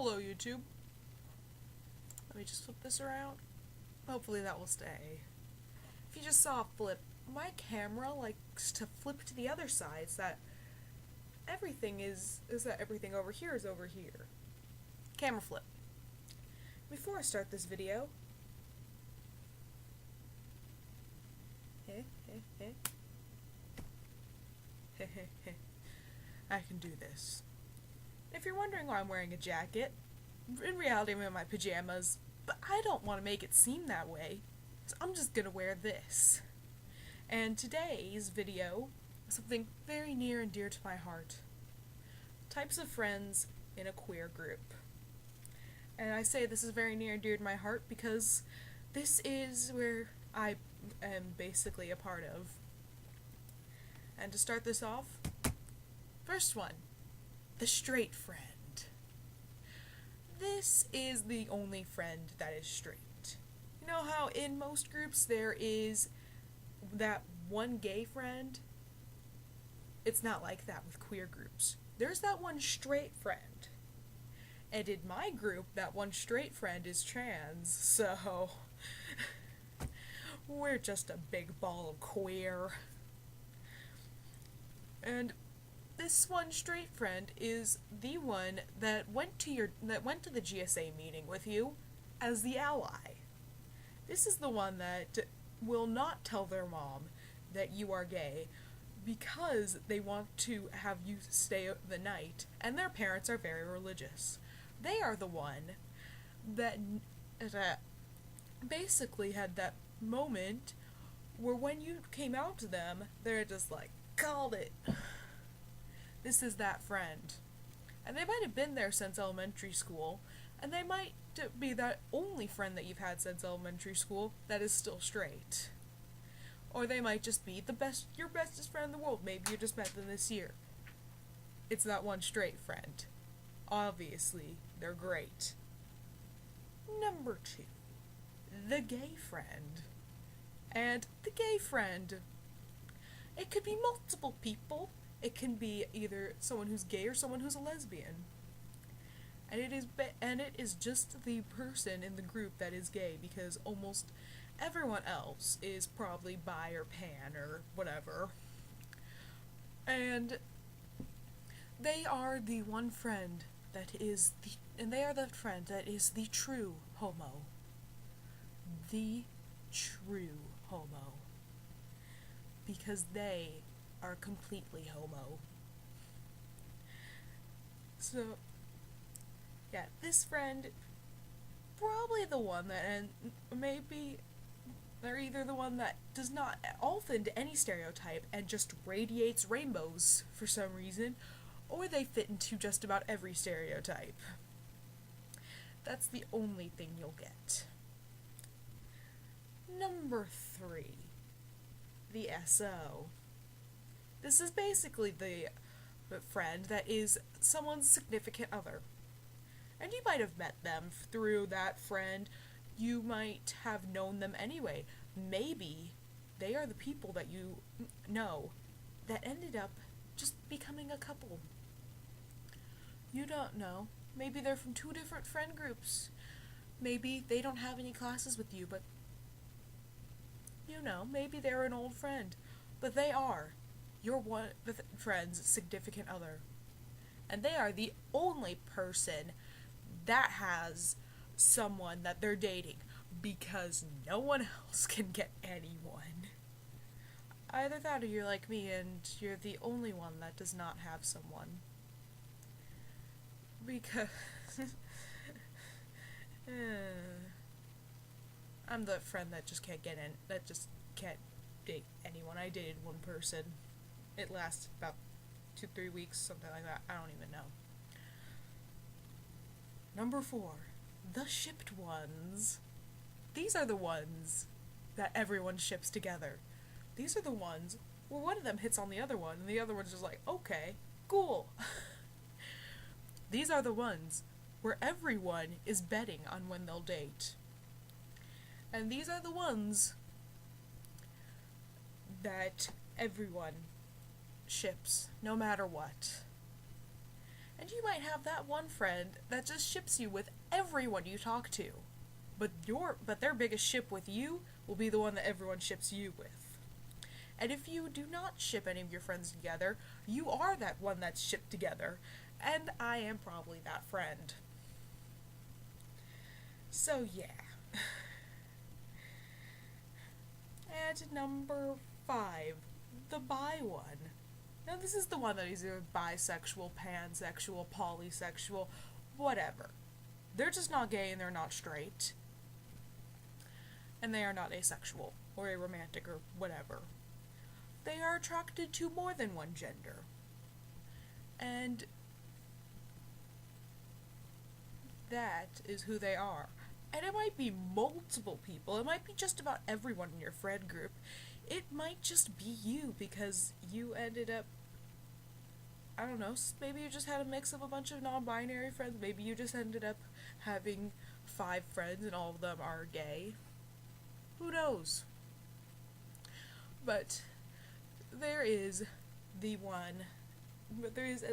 Hello, YouTube. Let me just flip this around. Hopefully that will stay. If you just saw a flip, my camera likes to flip to the other side so that everything everything over here is over here. Camera flip. Before I start this video, I can do this. If you're wondering why I'm wearing a jacket, in reality I'm in my pajamas, but I don't want to make it seem that way, so I'm just gonna wear this. And today's video is something very near and dear to my heart. Types of friends in a queer group. And I say this is very near and dear to my heart because this is where I am basically a part of. And to start this off, first one, the straight friend. This is the only friend that is straight. You know how in most groups there is that one gay friend? It's not like that with queer groups. There's that one straight friend. And in my group, that one straight friend is trans, so we're just a big ball of queer. And this one straight friend is the one that went to the GSA meeting with you as the ally. This is the one that will not tell their mom that you are gay because they want to have you stay the night, and their parents are very religious. They are the one that basically had that moment where when you came out to them, they're just like, called it. This is that friend. And they might have been there since elementary school, and they might be that only friend that you've had since elementary school that is still straight. Or they might just be your bestest friend in the world. Maybe you just met them this year. It's that one straight friend. Obviously, they're great. Number 2, the gay friend. And the gay friend, it could be multiple people. It can be either someone who's gay or someone who's a lesbian. And it is just the person in the group that is gay, because almost everyone else is probably bi or pan or whatever. And they are the one friend that is the true homo. The true homo. Because they are completely homo. So, yeah, this friend, probably the one that, and maybe they're either the one that does not fall into any stereotype and just radiates rainbows for some reason, or they fit into just about every stereotype. That's the only thing you'll get. Number 3, the SO. This is basically the friend that is someone's significant other. And you might have met them through that friend. You might have known them anyway. Maybe they are the people that you know that ended up just becoming a couple. You don't know. Maybe they're from 2 different friend groups. Maybe they don't have any classes with you, but maybe they're an old friend. But they are your friend's significant other. And they are the only person that has someone that they're dating, because no one else can get anyone. Either that or you're like me and you're the only one that does not have someone. Because I'm the friend that just can't can't date anyone. I dated one person. It lasted about 2-3 weeks, something like that. I don't even know. Number 4, the shipped ones. These are the ones that everyone ships together. These are the ones where one of them hits on the other one, and the other one's just like, okay, cool. These are the ones where everyone is betting on when they'll date. And these are the ones that everyone ships, no matter what. And you might have that one friend that just ships you with everyone you talk to. But their biggest ship with you will be the one that everyone ships you with. And if you do not ship any of your friends together, you are that one that's shipped together. And I am probably that friend. So yeah. And number 5, the bi one. Now this is the one that is either bisexual, pansexual, polysexual, whatever. They're just not gay and they're not straight. And they are not asexual or aromantic or whatever. They are attracted to more than one gender. And that is who they are. And it might be multiple people. It might be just about everyone in your friend group. It might just be you because you ended up, I don't know, maybe you just had a mix of a bunch of non-binary friends. Maybe you just ended up having 5 friends and all of them are gay. Who knows? But there is at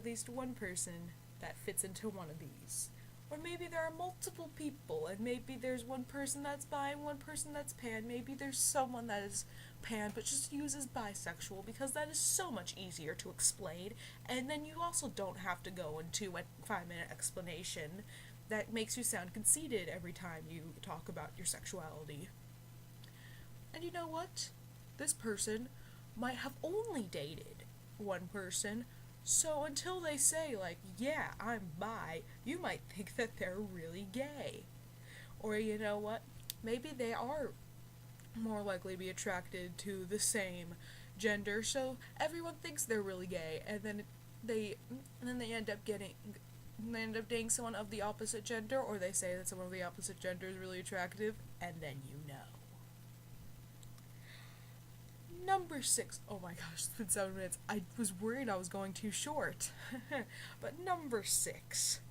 least one person that fits into one of these. Or maybe there are multiple people, and maybe there's one person that's bi and one person that's pan. Maybe there's someone that is pan but just uses bisexual because that is so much easier to explain. And then you also don't have to go into a 5-minute explanation that makes you sound conceited every time you talk about your sexuality. And you know what? This person might have only dated one person, so until they say, like, yeah, I'm bi, you might think that they're really gay. Or you know what? Maybe they are more likely to be attracted to the same gender, so everyone thinks they're really gay, and then they end up dating someone of the opposite gender, or they say that someone of the opposite gender is really attractive, and then you know. Number 6. Oh my gosh, it's been 7 minutes. I was worried I was going too short. But number 6.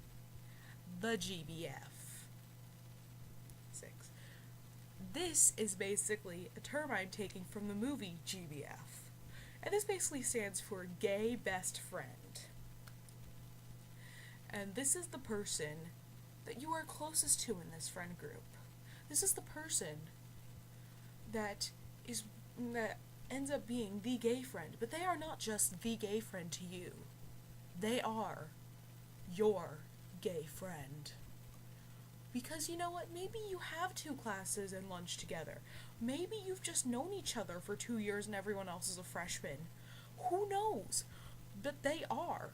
The GBF. 6. This is basically a term I'm taking from the movie GBF. And this basically stands for Gay Best Friend. And this is the person that you are closest to in this friend group. This is the person that ends up being the gay friend, but they are not just the gay friend to you. They are your gay friend. Because you know what? Maybe you have 2 classes and lunch together. Maybe you've just known each other for 2 years and everyone else is a freshman. Who knows? But they are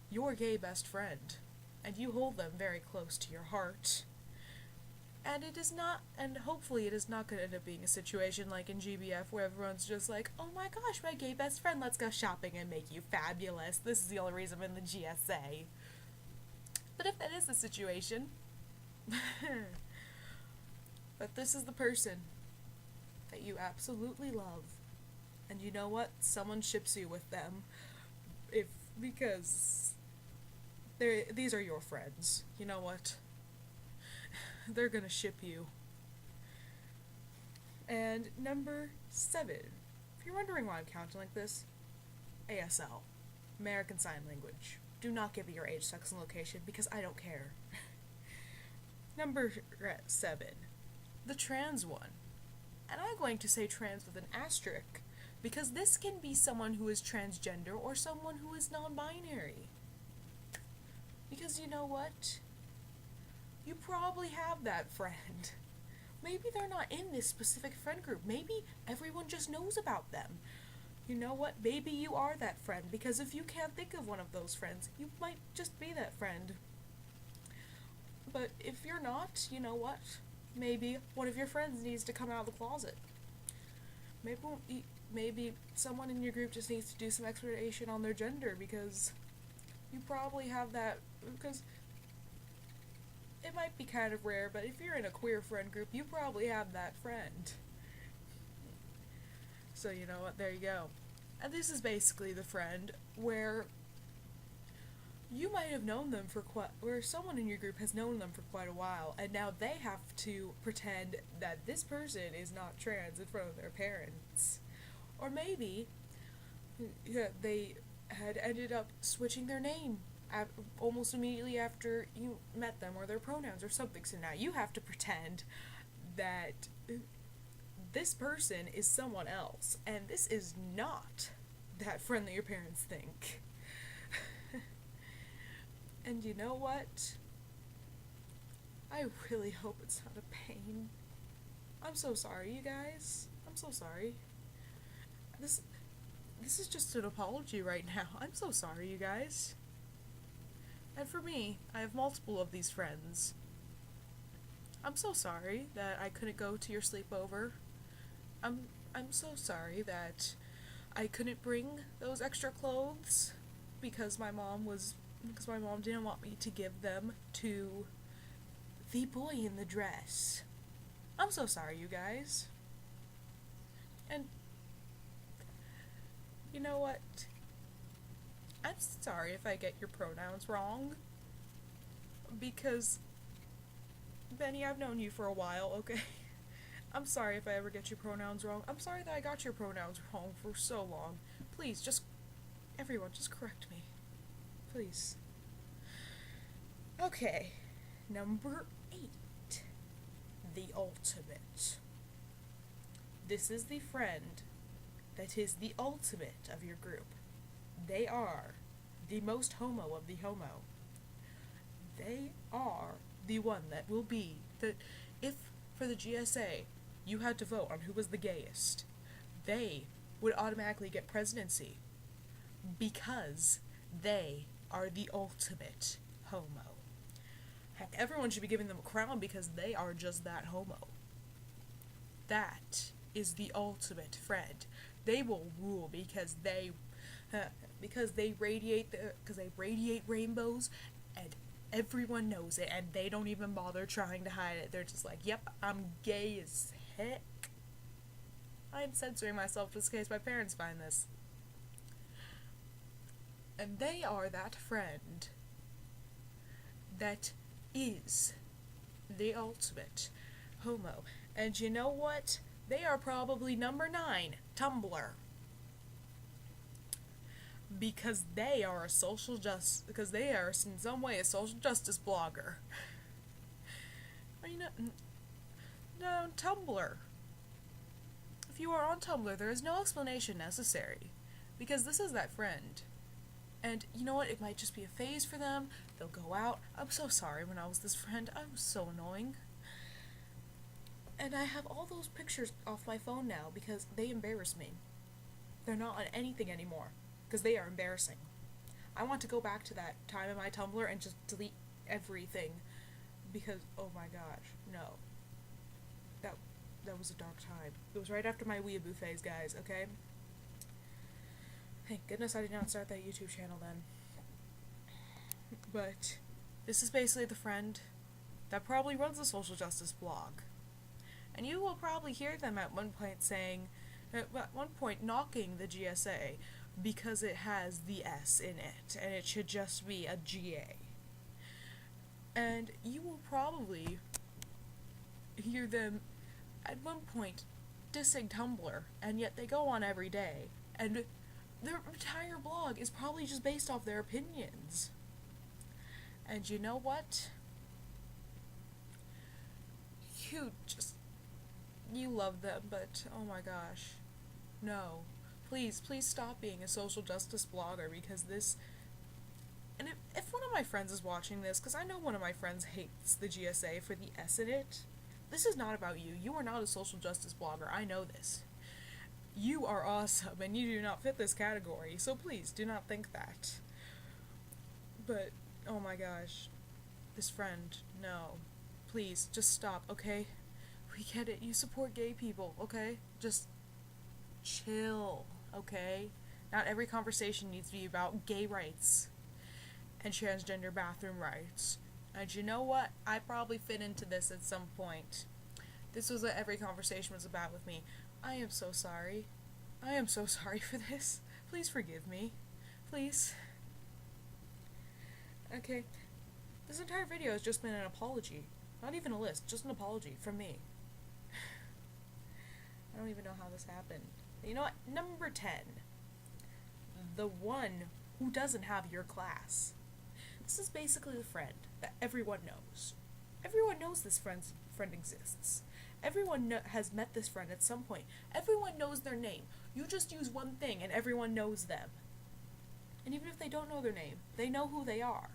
your gay best friend, and you hold them very close to your heart. And hopefully it is not going to end up being a situation like in GBF where everyone's just like, oh my gosh, my gay best friend, let's go shopping and make you fabulous. This is the only reason I'm in the GSA. But if that is the situation, but this is the person that you absolutely love, and you know what? Someone ships you with them, because these are your friends. You know what? They're gonna ship you. And number 7. If you're wondering why I'm counting like this, ASL, American Sign Language. Do not give me your age, sex, and location because I don't care. Number 7. The trans one. And I'm going to say trans with an asterisk because this can be someone who is transgender or someone who is non-binary. Because you know what? You probably have that friend. Maybe they're not in this specific friend group. Maybe everyone just knows about them. You know what? Maybe you are that friend, because if you can't think of one of those friends, you might just be that friend. But if you're not, you know what? Maybe one of your friends needs to come out of the closet. Maybe someone in your group just needs to do some exploration on their gender, because you probably have that, because it might be kind of rare, but if you're in a queer friend group, you probably have that friend. So you know what, there you go. And this is basically the friend where you might have known them where someone in your group has known them for quite a while, and now they have to pretend that this person is not trans in front of their parents. Or maybe they had ended up switching their name almost immediately after you met them, or their pronouns or something. So now you have to pretend that this person is someone else, and this is not that friend that your parents think. And you know what? I really hope it's not a pain. I'm so sorry, you guys. I'm so sorry. This is just an apology right now. I'm so sorry, you guys. And for me, I have multiple of these friends. I'm so sorry that I couldn't go to your sleepover. I'm so sorry that I couldn't bring those extra clothes because my mom didn't want me to give them to the boy in the dress. I'm so sorry, you guys. And you know what? I'm sorry if I get your pronouns wrong. Because, Benny, I've known you for a while, okay? I'm sorry if I ever get your pronouns wrong. I'm sorry that I got your pronouns wrong for so long. Please, everyone, just correct me. Please. Okay, number 8. The ultimate. This is the friend that is the ultimate of your group. They are the most homo of the homo. They are the one that will be that if for the GSA you had to vote on who was the gayest, they would automatically get presidency because they are the ultimate homo. Heck, everyone should be giving them a crown because they are just that homo. That is the ultimate friend. They will rule because they radiate rainbows, and everyone knows it, and they don't even bother trying to hide it. They're just like, yep, I'm gay as heck. I'm censoring myself just in case my parents find this. And they are that friend that is the ultimate homo. And you know what? They are probably number 9, Tumblr. Because they are in some way a social justice blogger. No, Tumblr. If you are on Tumblr, there is no explanation necessary. Because this is that friend. And you know what? It might just be a phase for them. They'll go out. I'm so sorry when I was this friend. I was so annoying. And I have all those pictures off my phone now because they embarrass me. They're not on anything anymore because they are embarrassing. I want to go back to that time in my Tumblr and just delete everything because, oh my gosh, no. That was a dark time. It was right after my weeaboo phase, guys, okay? Thank goodness I did not start that YouTube channel then. But this is basically the friend that probably runs a social justice blog. And you will probably hear them at one point knocking the GSA because it has the S in it, and it should just be a GA. And you will probably hear them at one point dissing Tumblr, and yet they go on every day, and their entire blog is probably just based off their opinions. And you know what? You love them, but oh my gosh. No. Please stop being a social justice blogger because this... And if one of my friends is watching this, because I know one of my friends hates the GSA for the S in it, this is not about you. You are not a social justice blogger. I know this. You are awesome, and you do not fit this category, so please, do not think that. But, oh my gosh. This friend, no. Please, just stop, okay? We get it. You support gay people, okay? Just chill, okay? Not every conversation needs to be about gay rights and transgender bathroom rights. And you know what? I probably fit into this at some point. This was what every conversation was about with me. I am so sorry. I am so sorry for this. Please forgive me. Please. Okay. This entire video has just been an apology. Not even a list, just an apology from me. I don't even know how this happened. You know what? Number 10. The one who doesn't have your class. This is basically the friend that everyone knows. Everyone knows this friend exists. Everyone has met this friend at some point. Everyone knows their name. You just use one thing and everyone knows them. And even if they don't know their name, they know who they are.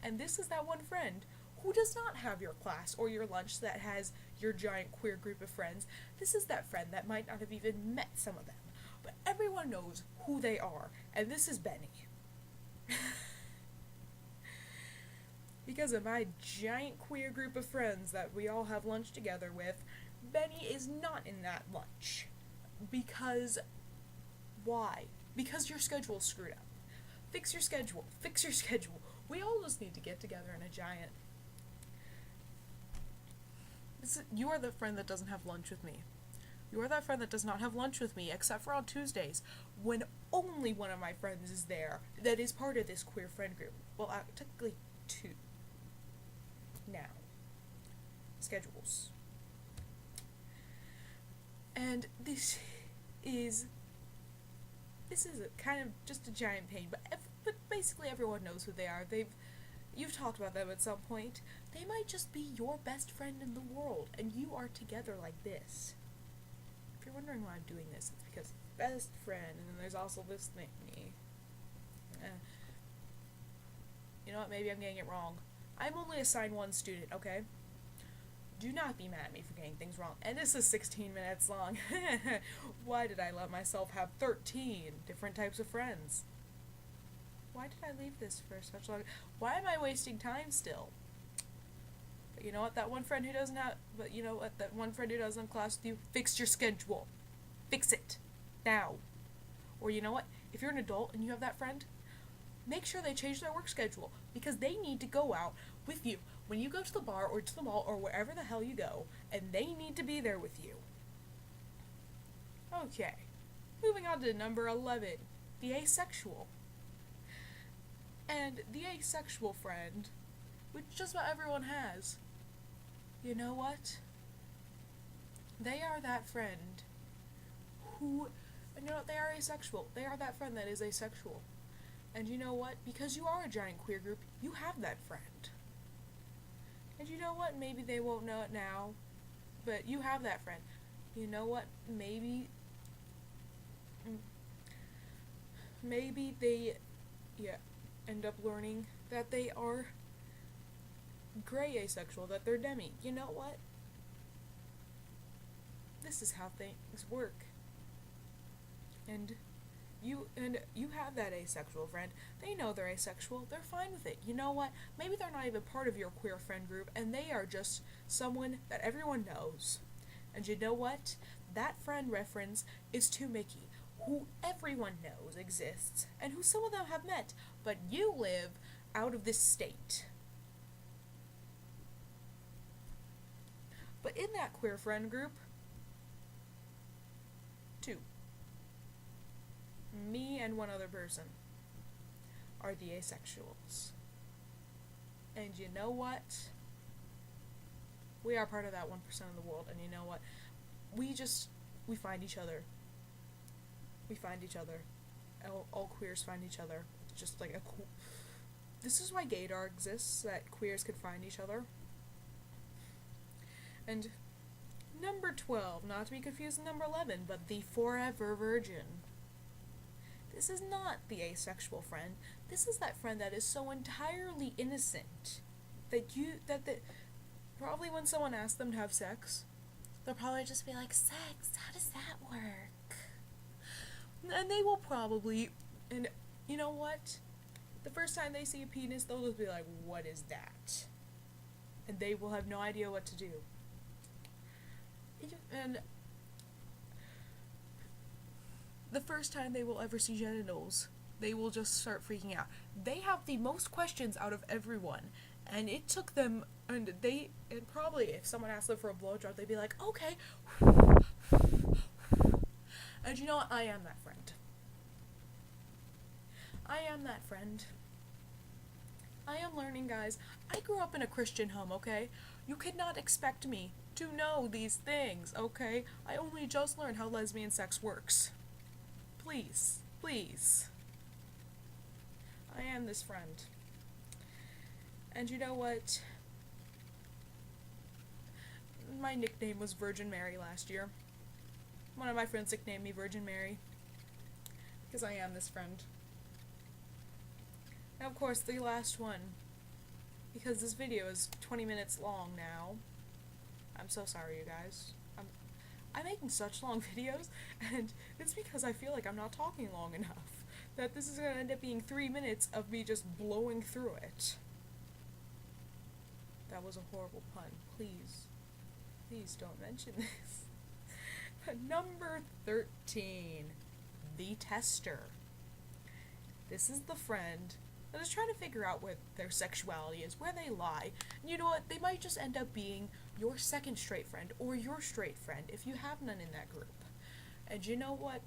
And this is that one friend who does not have your class or your lunch that has your giant queer group of friends. This is that friend that might not have even met some of them. But everyone knows who they are. And this is Benny. Because of my giant queer group of friends that we all have lunch together with, Benny is not in that lunch. Because why? Because your schedule's screwed up. Fix your schedule. Fix your schedule. We all just need to get together in a giant... You are the friend that doesn't have lunch with me. You are that friend that does not have lunch with me, except for on Tuesdays, when only one of my friends is there that is part of this queer friend group. Well, technically 2. Now. Schedules. And this is a kind of just a giant pain, but basically everyone knows who they are. You've talked about them at some point. They might just be your best friend in the world, and you are together like this. If you're wondering why I'm doing this, it's because best friend, and then there's also this thing. You know what, maybe I'm getting it wrong. I'm only assigned 1 student, okay? Do not be mad at me for getting things wrong. And this is 16 minutes long. Why did I let myself have 13 different types of friends? Why did I leave this for such long? Why am I wasting time still? But you know what? That one friend who doesn't have... But you know what? That one friend who doesn't have class with you, fix your schedule. Fix it. Now. Or you know what? If you're an adult and you have that friend, make sure they change their work schedule. Because they need to go out with you when you go to the bar or to the mall or wherever the hell you go, and they need to be there with you. Okay. Moving on to number 11. The asexual. And the asexual friend, which just about everyone has, you know what? They are that friend who, and you know what, they are asexual. They are that friend that is asexual. And you know what? Because you are a giant queer group, you have that friend. And you know what? Maybe they won't know it now, but you have that friend. You know what? Maybe they, end up learning that they are gray asexual, that they're demi. You know what? This is how things work. And you have that asexual friend. They know they're asexual. They're fine with it. You know what? Maybe they're not even part of your queer friend group, and they are just someone that everyone knows. And you know what? That friend reference is to Mickey, who everyone knows exists, and who some of them have met, but you live out of this state. But in that queer friend group, 2. Me and one other person are the asexuals. And you know what? We are part of that 1% of the world, and you know what? We find each other. We find each other. All queers find each other. It's just like a cool... This is why gaydar exists, that queers can find each other. And number 12, not to be confused with number 11, but the forever virgin. This is not the asexual friend. This is that friend that is so entirely innocent that probably when someone asks them to have sex, they'll probably just be like, sex, how does that work? And they will probably, and you know what? The first time they see a penis, they'll just be like, what is that? And they will have no idea what to do. And the first time they will ever see genitals, they will just start freaking out. They have the most questions out of everyone, and it took them, and probably if someone asked them for a blowjob, they'd be like, okay. And you know what? I am that friend. I am that friend. I am learning, guys. I grew up in a Christian home, okay? You could not expect me to know these things, okay? I only just learned how lesbian sex works. Please, please. I am this friend. And you know what? My nickname was Virgin Mary last year. One of my friends nicknamed me Virgin Mary because I am this friend. Now, of course, the last one, because this video is 20 minutes long now. I'm so sorry, you guys. I'm making such long videos, and it's because I feel like I'm not talking long enough. That this is gonna end up being 3 minutes of me just blowing through it. That was a horrible pun. Please don't mention this. But number 13, the tester. This is the friend that is trying to figure out where their sexuality is, where they lie. And you know what? They might just end up being your second straight friend or your straight friend if you have none in that group. And you know what?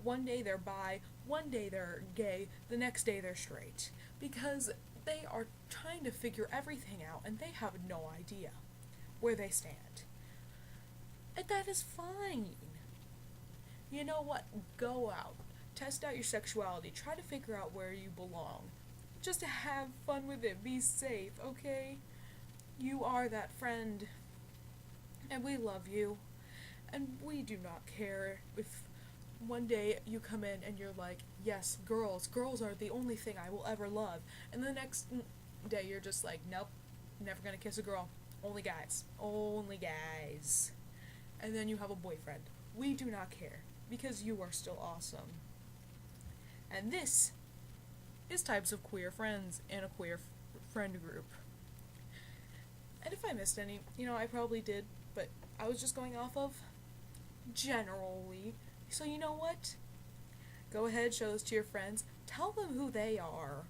One day they're bi, one day they're gay, the next day they're straight. Because they are trying to figure everything out and they have no idea where they stand. And that is fine. You know what? Go out. Test out your sexuality. Try to figure out where you belong. Just to have fun with it. Be safe, okay? You are that friend. And we love you. And we do not care if one day you come in and you're like, yes, girls are the only thing I will ever love. And the next day you're just like, nope, never gonna kiss a girl. Only guys. Only guys. And then you have a boyfriend. We do not care. Because you are still awesome. And this is types of queer friends in a queer friend group. And if I missed any, I probably did, but I was just going off of generally. So you know what? Go ahead, show this to your friends. Tell them who they are.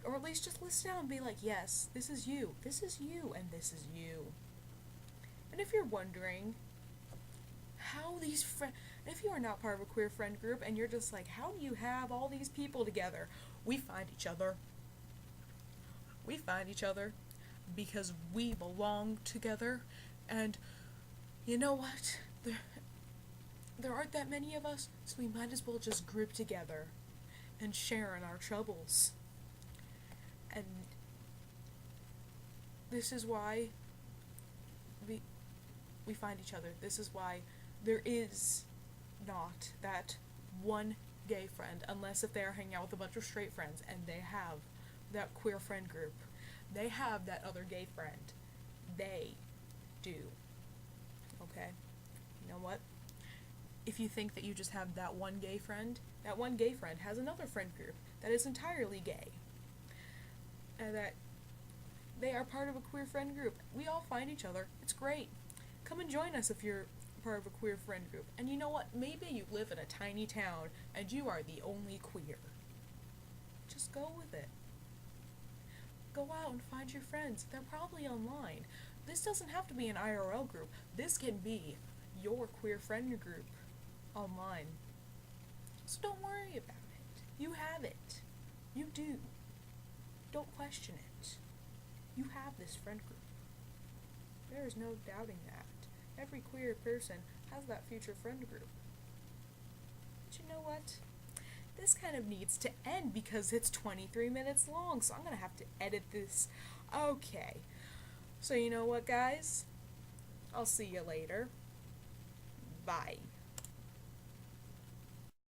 Or at least just list down and be like, yes, this is you, and this is you. And if you're wondering how these friends, if you are not part of a queer friend group and you're just like, how do you have all these people together? We find each other. We find each other because we belong together. And you know what? There aren't that many of us, so we might as well just group together and share in our troubles. And this is why we find each other. This is why there is not that one gay friend, unless if they are hanging out with a bunch of straight friends and they have that queer friend group. They have that other gay friend. They do. Okay? You know what? If you think that you just have that one gay friend has another friend group that is entirely gay. And that they are part of a queer friend group. We all find each other. It's great. Come and join us if you're part of a queer friend group. And you know what? Maybe you live in a tiny town and you are the only queer. Just go with it. Go out and find your friends. They're probably online. This doesn't have to be an IRL group. This can be your queer friend group online. So don't worry about it. You have it. You do. Don't question it. You have this friend group. There is no doubting that. Every queer person has that future friend group. But you know what? This kind of needs to end because it's 23 minutes long, so I'm going to have to edit this. Okay. So you know what, guys? I'll see you later. Bye.